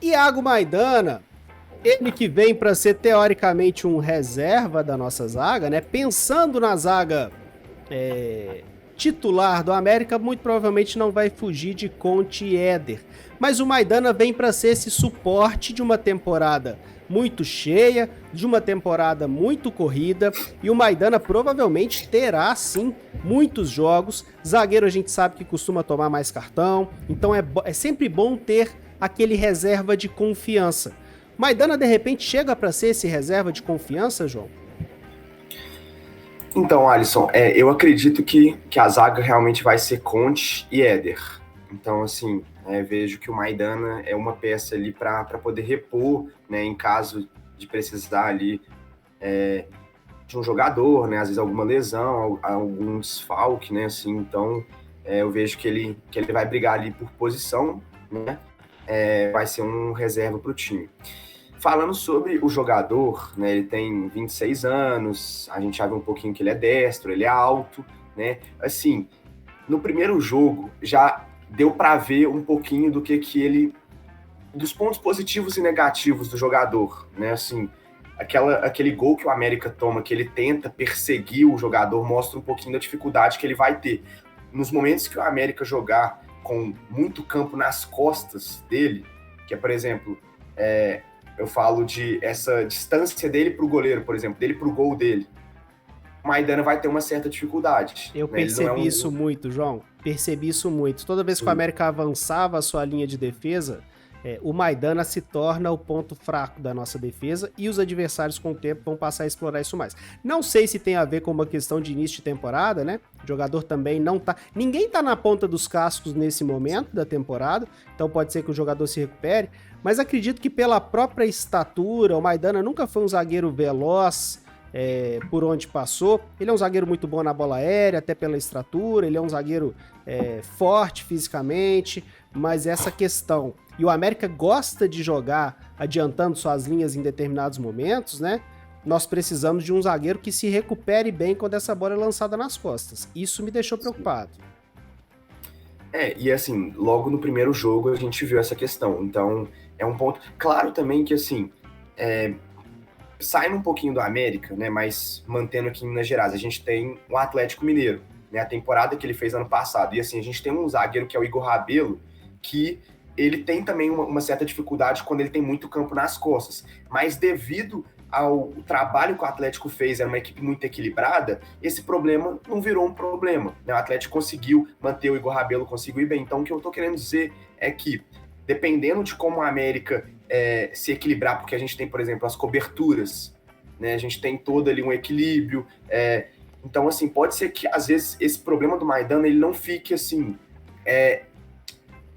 Iago Maidana, ele que vem para ser teoricamente um reserva da nossa zaga, né? Pensando na zaga titular do América, muito provavelmente não vai fugir de Conte e Éder. Mas o Maidana vem para ser esse suporte de uma temporada muito cheia, de uma temporada muito corrida, e o Maidana provavelmente terá sim muitos jogos. Zagueiro a gente sabe que costuma tomar mais cartão, então é sempre bom ter aquele reserva de confiança. Maidana de repente chega para ser esse reserva de confiança, João? Então, Alisson, eu acredito que a zaga realmente vai ser Conte e Éder. Então, assim, vejo que o Maidana é uma peça ali para poder repor, né, em caso de precisar ali de um jogador, né, às vezes alguma lesão, algum desfalque, né, assim, então eu vejo que ele vai brigar ali por posição, né, vai ser um reserva para o time. Falando sobre o jogador, né, ele tem 26 anos, a gente já viu um pouquinho que ele é destro, ele é alto, né? Assim, no primeiro jogo já deu para ver um pouquinho do que ele dos pontos positivos e negativos do jogador, né? Assim, aquele gol que o América toma, que ele tenta perseguir o jogador, mostra um pouquinho da dificuldade que ele vai ter. Nos momentos que o América jogar com muito campo nas costas dele, que é, por exemplo, eu falo de essa distância dele para o goleiro, por exemplo, dele para o gol dele, o Maidana vai ter uma certa dificuldade. Eu Né? Ele não é percebi um. isso muito, João. Percebi isso muito. Toda vez que o Sim, América avançava a sua linha de defesa, o Maidana se torna o ponto fraco da nossa defesa e os adversários, com o tempo, vão passar a explorar isso mais. Não sei se tem a ver com uma questão de início de temporada, né? O jogador também não tá. Ninguém tá na ponta dos cascos nesse momento da temporada, então pode ser que o jogador se recupere. Mas acredito que pela própria estatura, o Maidana nunca foi um zagueiro veloz por onde passou. Ele é um zagueiro muito bom na bola aérea, até pela estrutura, ele é um zagueiro forte fisicamente, mas essa questão. E o América gosta de jogar adiantando suas linhas em determinados momentos, né? Nós precisamos de um zagueiro que se recupere bem quando essa bola é lançada nas costas. Isso me deixou sim. preocupado. E assim, logo no primeiro jogo a gente viu essa questão. Então, é um ponto. Claro também que, assim, saindo um pouquinho do América, né, mas mantendo aqui em Minas Gerais, a gente tem o Atlético Mineiro, né, a temporada que ele fez ano passado. E assim, a gente tem um zagueiro que é o Igor Rabelo, que ele tem também uma certa dificuldade quando ele tem muito campo nas costas. Mas devido ao trabalho que o Atlético fez, era uma equipe muito equilibrada, esse problema não virou um problema. Né? O Atlético conseguiu manter o Igor Rabelo, conseguiu ir bem. Então, o que eu estou querendo dizer é que, dependendo de como a América se equilibrar, porque a gente tem, por exemplo, as coberturas, né? A gente tem todo ali um equilíbrio. Então, assim, pode ser que às vezes esse problema do Maidana ele não fique assim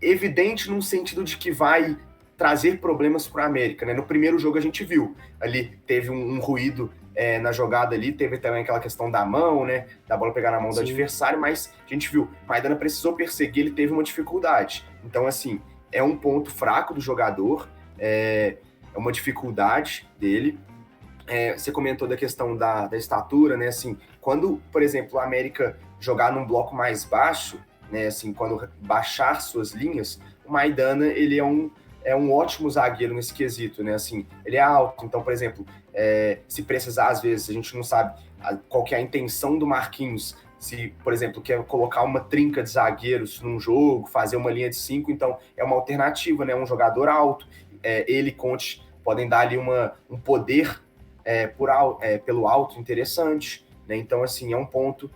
evidente num sentido de que vai trazer problemas para a América, né? No primeiro jogo a gente viu ali teve um ruído na jogada ali, teve também aquela questão da mão, né? Da bola pegar na mão do Sim. adversário, mas a gente viu, Maidana precisou perseguir, ele teve uma dificuldade. Então, assim, é um ponto fraco do jogador, é uma dificuldade dele. Você comentou da questão da estatura, né? Assim, quando, por exemplo, a América jogar num bloco mais baixo, né? Assim, quando baixar suas linhas, o Maidana ele é um ótimo zagueiro nesse quesito, né? Assim, ele é alto, então, por exemplo, se precisar, às vezes, a gente não sabe qual que é a intenção do Marquinhos. Se, por exemplo, quer colocar uma trinca de zagueiros num jogo, fazer uma linha de 5, então é uma alternativa, né? Um jogador alto, ele e Conte podem dar ali um poder pelo alto interessante, né? Então, assim, é um ponto.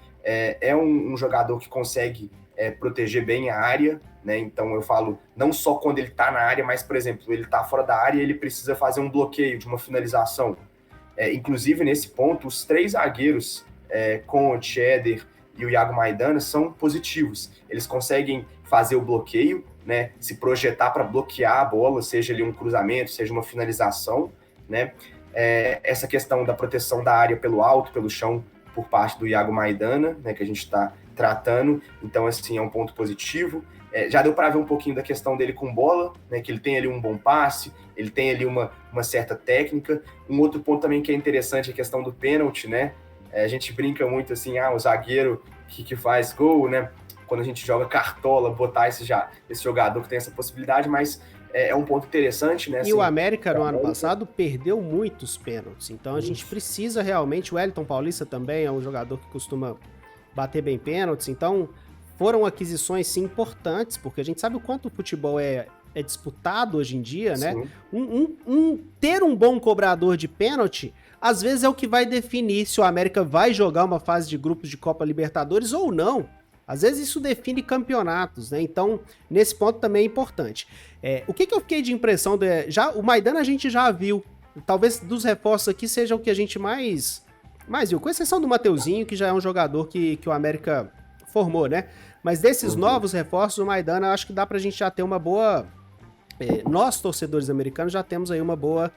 Um jogador que consegue proteger bem a área, né? Então, eu falo não só quando ele está na área, mas, por exemplo, ele está fora da área e ele precisa fazer um bloqueio de uma finalização. Inclusive, nesse ponto, os três zagueiros, Conte, Éder e o Iago Maidana, são positivos. Eles conseguem fazer o bloqueio, né? Se projetar para bloquear a bola, seja ali um cruzamento, seja uma finalização, né? Essa questão da proteção da área pelo alto, pelo chão, por parte do Iago Maidana, né, que a gente está tratando. Então, assim, é um ponto positivo. Já deu para ver um pouquinho da questão dele com bola, né, que ele tem ali um bom passe, ele tem ali uma certa técnica. Um outro ponto também que é interessante é a questão do pênalti, né? A gente brinca muito assim, o zagueiro que faz gol, né? Quando a gente joga cartola, botar esse jogador que tem essa possibilidade, mas é um ponto interessante, né? E assim, o América, no ano passado, perdeu muitos pênaltis. Então a gente precisa realmente. O Wellington Paulista também é um jogador que costuma bater bem pênaltis. Então foram aquisições, sim, importantes, porque a gente sabe o quanto o futebol é disputado hoje em dia, né? Ter um bom cobrador de pênalti, às vezes é o que vai definir se o América vai jogar uma fase de grupos de Copa Libertadores ou não. Às vezes isso define campeonatos, né? Então, nesse ponto também é importante. O que eu fiquei de impressão, o Maidana a gente já viu, talvez dos reforços aqui seja o que a gente mais viu, com exceção do Mateuzinho, que já é um jogador que o América formou, né? Mas desses novos reforços, o Maidana, acho que dá pra gente já ter uma boa... nós, torcedores americanos, já temos aí uma boa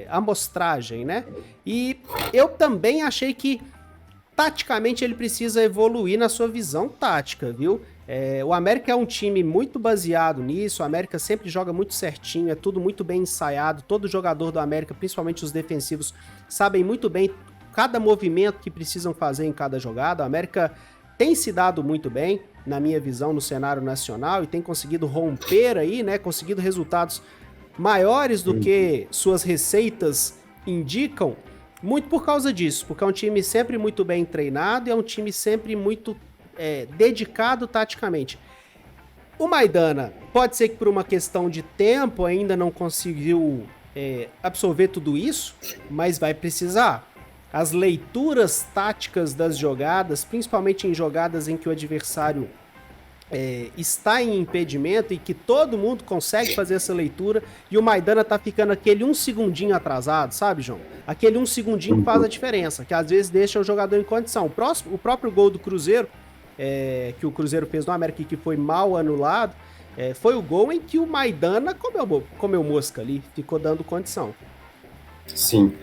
amostragem, né? E eu também achei que taticamente ele precisa evoluir na sua visão tática, viu? O América é um time muito baseado nisso, o América sempre joga muito certinho, é tudo muito bem ensaiado, todo jogador do América, principalmente os defensivos, sabem muito bem cada movimento que precisam fazer em cada jogada. O América tem se dado muito bem, na minha visão, no cenário nacional, e tem conseguido romper aí, né? Conseguido resultados maiores do que suas receitas indicam, muito por causa disso, porque é um time sempre muito bem treinado e é um time sempre muito dedicado taticamente. O Maidana, pode ser que por uma questão de tempo ainda não conseguiu absorver tudo isso, mas vai precisar. As leituras táticas das jogadas, principalmente em jogadas em que o adversário está em impedimento e que todo mundo consegue fazer essa leitura, e o Maidana tá ficando aquele um segundinho atrasado, sabe, João? Aquele um segundinho que faz a diferença, que às vezes deixa o jogador em condição. O próprio gol do Cruzeiro, que o Cruzeiro fez no América e que foi mal anulado, foi o gol em que o Maidana comeu mosca ali, ficou dando condição. Sim.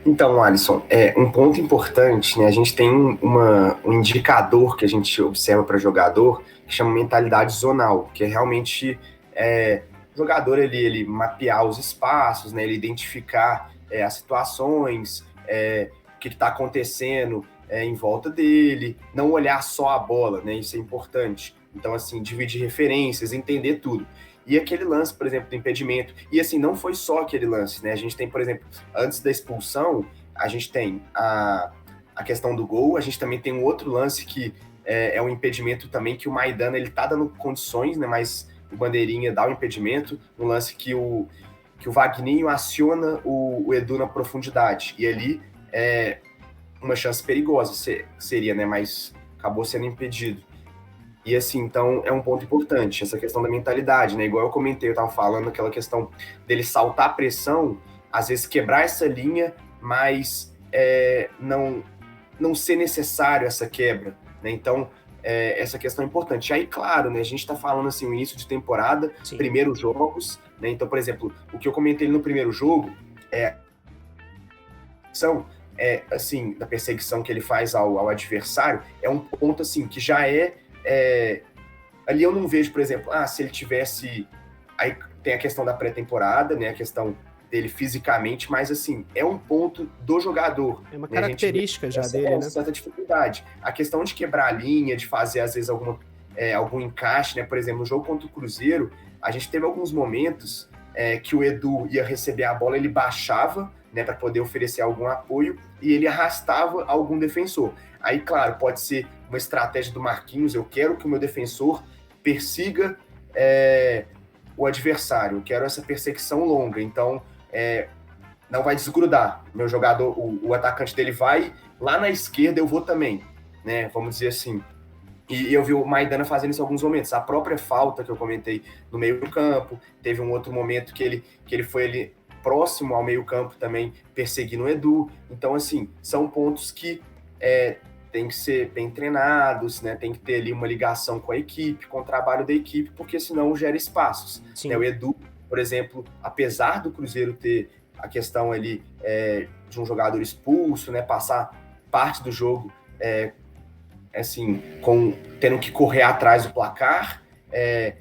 Então, Alisson, um ponto importante, né? A gente tem um indicador que a gente observa para jogador que chama mentalidade zonal, que é realmente o jogador ele mapear os espaços, né? Ele identificar as situações, o que está acontecendo em volta dele, não olhar só a bola, né? Isso é importante. Então, assim, dividir referências, entender tudo. E aquele lance, por exemplo, do impedimento. E assim, não foi só aquele lance, né? A gente tem, por exemplo, antes da expulsão, a gente tem a questão do gol, a gente também tem um outro lance que é um impedimento também, que o Maidana, ele tá dando condições, né? Mas o Bandeirinha dá o impedimento, no lance que o Wagninho aciona o Edu na profundidade. E ali uma chance perigosa seria, né? Mas acabou sendo impedido. E assim, então é um ponto importante, essa questão da mentalidade, né? Igual eu comentei, eu tava falando aquela questão dele saltar a pressão, às vezes quebrar essa linha, mas não ser necessário essa quebra, né? Então, essa questão é importante. E aí, claro, né? A gente tá falando assim, o início de temporada, sim, primeiros jogos, né? Então, por exemplo, o que eu comentei no primeiro jogo assim, da perseguição que ele faz ao adversário, é um ponto assim que já ali eu não vejo, por exemplo, se ele tivesse... Aí tem a questão da pré-temporada, né? A questão dele fisicamente, mas assim, é um ponto do jogador. É uma característica já dele, né? Certa dificuldade. A questão de quebrar a linha, de fazer, às vezes, algum encaixe, né? Por exemplo, no jogo contra o Cruzeiro, a gente teve alguns momentos que o Edu ia receber a bola, ele baixava, né, para poder oferecer algum apoio, e ele arrastava algum defensor. Aí, claro, pode ser uma estratégia do Marquinhos, eu quero que o meu defensor persiga o adversário, eu quero essa perseguição longa, então não vai desgrudar. Meu jogador, o atacante dele vai lá na esquerda, eu vou também, né, vamos dizer assim. E eu vi o Maidana fazendo isso em alguns momentos. A própria falta que eu comentei no meio do campo, teve um outro momento que ele foi ali próximo ao meio campo também, perseguindo o Edu. Então, assim, são pontos que tem que ser bem treinados, né? Tem que ter ali uma ligação com a equipe, com o trabalho da equipe, porque senão gera espaços. Né? O Edu, por exemplo, apesar do Cruzeiro ter a questão ali de um jogador expulso, né? Passar parte do jogo assim, tendo que correr atrás do placar,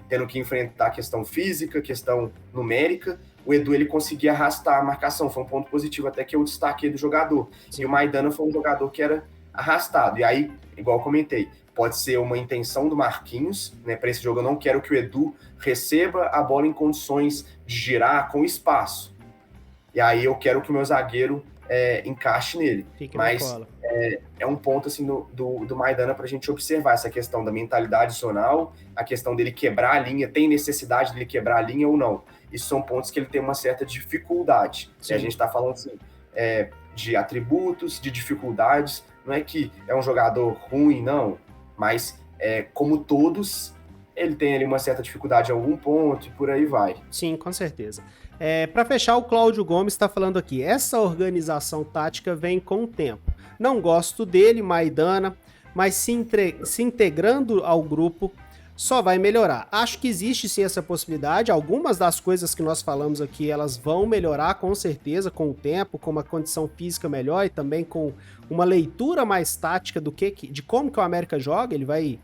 tendo que enfrentar a questão física, questão numérica, o Edu ele conseguia arrastar a marcação, foi um ponto positivo até que eu destaquei do jogador. Sim. E o Maidana foi um jogador que era arrastado. E aí, igual eu comentei, pode ser uma intenção do Marquinhos, né? Para esse jogo eu não quero que o Edu receba a bola em condições de girar com espaço. E aí eu quero que o meu zagueiro encaixe nele. Fique mas é um ponto assim do Maidana para a gente observar essa questão da mentalidade zonal, a questão dele quebrar a linha, tem necessidade dele quebrar a linha ou não. Isso são pontos que ele tem uma certa dificuldade. E a gente está falando assim, de atributos, de dificuldades. Não é que é um jogador ruim, não, mas como todos, ele tem ali uma certa dificuldade em algum ponto e por aí vai. Sim, com certeza. Para fechar, o Cláudio Gomes está falando aqui, essa organização tática vem com o tempo. Não gosto dele, Maidana, mas se integrando ao grupo só vai melhorar. Acho que existe sim essa possibilidade, algumas das coisas que nós falamos aqui, elas vão melhorar com certeza com o tempo, com uma condição física melhor e também com uma leitura mais tática de como que o América joga, ele vai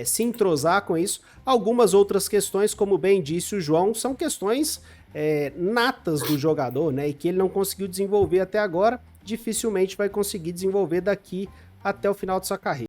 se entrosar com isso. Algumas outras questões, como bem disse o João, são questões natas do jogador, né, e que ele não conseguiu desenvolver até agora, dificilmente vai conseguir desenvolver daqui até o final de sua carreira.